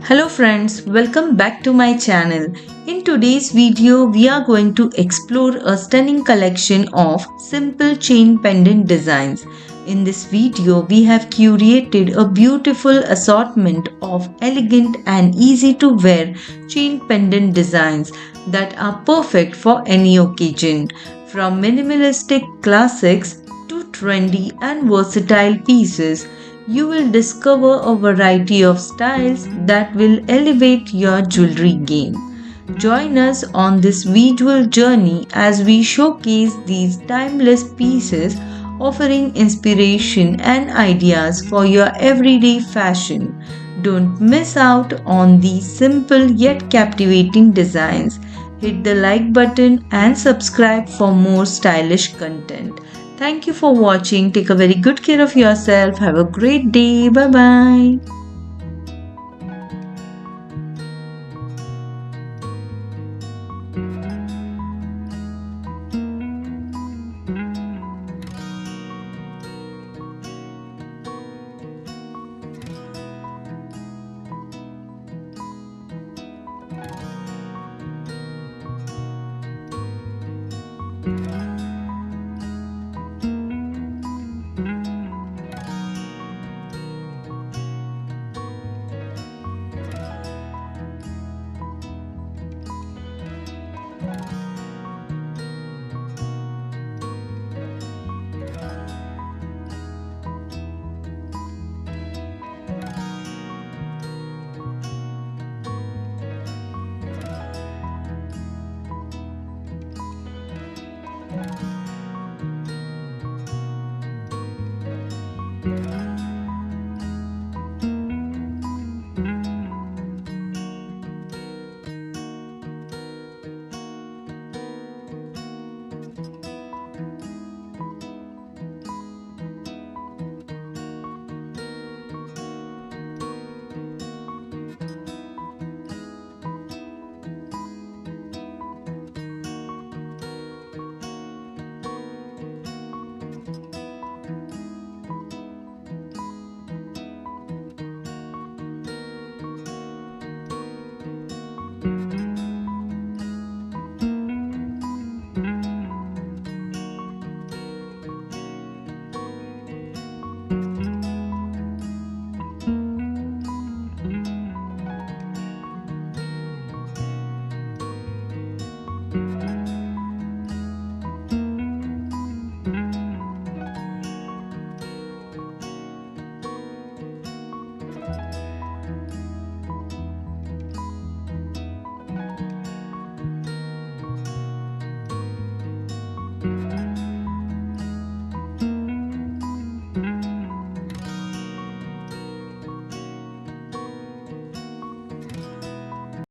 Hello friends, welcome back to my channel. In today's video, we are going to explore a stunning collection of simple chain pendant designs. In this video, we have curated a beautiful assortment of elegant and easy to wear chain pendant designs that are perfect for any occasion. From minimalistic classics to trendy and versatile pieces, you will discover a variety of styles that will elevate your jewelry game. Join us on this visual journey as we showcase these timeless pieces, offering inspiration and ideas for your everyday fashion. Don't miss out on these simple yet captivating designs. Hit the like button and subscribe for more stylish content. Thank you for watching. Take a very good care of yourself. Have a great day. Bye bye.